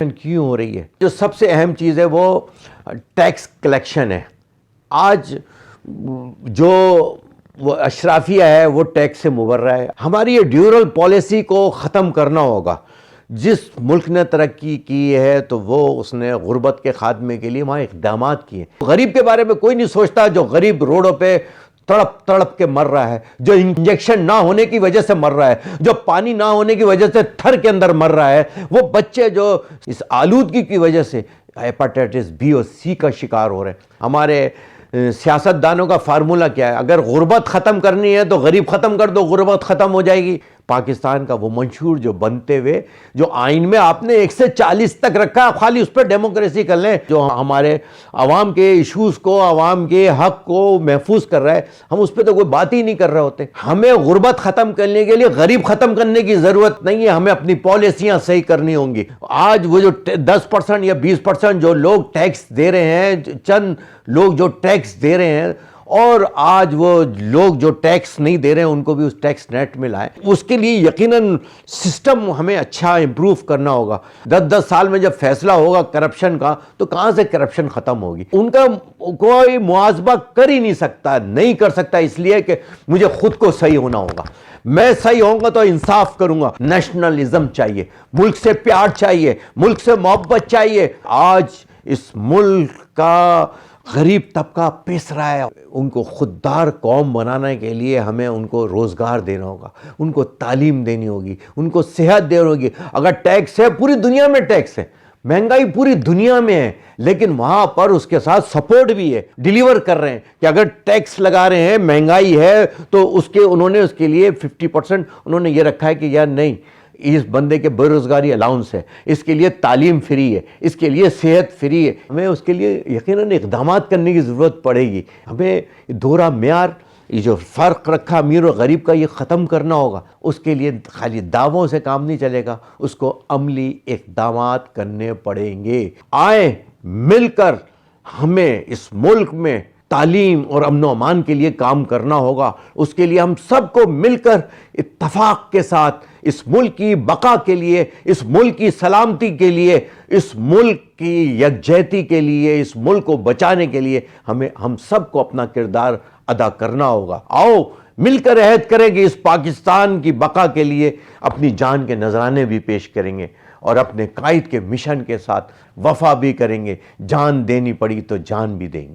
کیوں ہو رہی ہے؟ جو سب سے اہم چیز ہے وہ ٹیکس کلیکشن ہے۔ آج جو وہ اشرافیہ ہے وہ ٹیکس سے مبرہ ہے۔ ہماری یہ ڈیورل پالیسی کو ختم کرنا ہوگا۔ جس ملک نے ترقی کی ہے تو وہ اس نے غربت کے خاتمے کے لیے وہاں اقدامات کیے۔ غریب کے بارے میں کوئی نہیں سوچتا، جو غریب روڈوں پہ تڑپ تڑپ کے مر رہا ہے، جو انجیکشن نہ ہونے کی وجہ سے مر رہا ہے، جو پانی نہ ہونے کی وجہ سے تھر کے اندر مر رہا ہے، وہ بچے جو اس آلودگی کی وجہ سے ہیپاٹائٹس بی اور سی کا شکار ہو رہے ہیں۔ ہمارے سیاست دانوں کا فارمولہ کیا ہے؟ اگر غربت ختم کرنی ہے تو غریب ختم کر دو، غربت ختم ہو جائے گی۔ پاکستان کا وہ منشور جو بنتے ہوئے جو آئین میں آپ نے 1 سے 40 تک رکھا، آپ خالی اس پہ ڈیموکریسی کر لیں، جو ہمارے عوام کے ایشوز کو، عوام کے حق کو محفوظ کر رہا ہے، ہم اس پہ تو کوئی بات ہی نہیں کر رہے ہوتے۔ ہمیں غربت ختم کرنے کے لیے غریب ختم کرنے کی ضرورت نہیں ہے، ہمیں اپنی پالیسیاں صحیح کرنی ہوں گی۔ آج وہ جو 10% یا 20% جو لوگ ٹیکس دے رہے ہیں، چند لوگ جو ٹیکس دے رہے ہیں، اور آج وہ لوگ جو ٹیکس نہیں دے رہے ہیں ان کو بھی اس ٹیکس نیٹ میں لائیں۔ اس کے لیے یقیناً سسٹم ہمیں اچھا امپروو کرنا ہوگا۔ 10 سال میں جب فیصلہ ہوگا کرپشن کا تو کہاں سے کرپشن ختم ہوگی؟ ان کا کوئی محاسبہ کر ہی نہیں سکتا، نہیں کر سکتا، اس لیے کہ مجھے خود کو صحیح ہونا ہوگا۔ میں صحیح ہوں گا تو انصاف کروں گا۔ نیشنلزم چاہیے، ملک سے پیار چاہیے، ملک سے محبت چاہیے۔ آج اس ملک کا غریب طبقہ پیس رہا ہے، ان کو خوددار قوم بنانے کے لیے ہمیں ان کو روزگار دینا ہوگا، ان کو تعلیم دینی ہوگی، ان کو صحت دینی ہوگی۔ اگر ٹیکس ہے، پوری دنیا میں ٹیکس ہے، مہنگائی پوری دنیا میں ہے، لیکن وہاں پر اس کے ساتھ سپورٹ بھی ہے، ڈیلیور کر رہے ہیں کہ اگر ٹیکس لگا رہے ہیں، مہنگائی ہے تو انہوں نے اس کے لیے 50% انہوں نے یہ رکھا ہے کہ یار نہیں، اس بندے کے بے روزگاری الاؤنس ہے، اس کے لیے تعلیم فری ہے، اس کے لیے صحت فری ہے۔ ہمیں اس کے لیے یقیناً اقدامات کرنے کی ضرورت پڑے گی۔ ہمیں دوہرا معیار، یہ جو فرق رکھا امیر اور غریب کا، یہ ختم کرنا ہوگا۔ اس کے لیے خالی دعووں سے کام نہیں چلے گا، اس کو عملی اقدامات کرنے پڑیں گے۔ آئیں مل کر ہمیں اس ملک میں تعلیم اور امن و امان کے لیے کام کرنا ہوگا۔ اس کے لیے ہم سب کو مل کر اتفاق کے ساتھ اس ملک کی بقا کے لیے، اس ملک کی سلامتی کے لیے، اس ملک کی یکجہتی کے لیے، اس ملک کو بچانے کے لیے ہم سب کو اپنا کردار ادا کرنا ہوگا۔ آؤ مل کر عہد کریں کہ اس پاکستان کی بقا کے لیے اپنی جان کے نذرانے بھی پیش کریں گے اور اپنے قائد کے مشن کے ساتھ وفا بھی کریں گے۔ جان دینی پڑی تو جان بھی دیں گے۔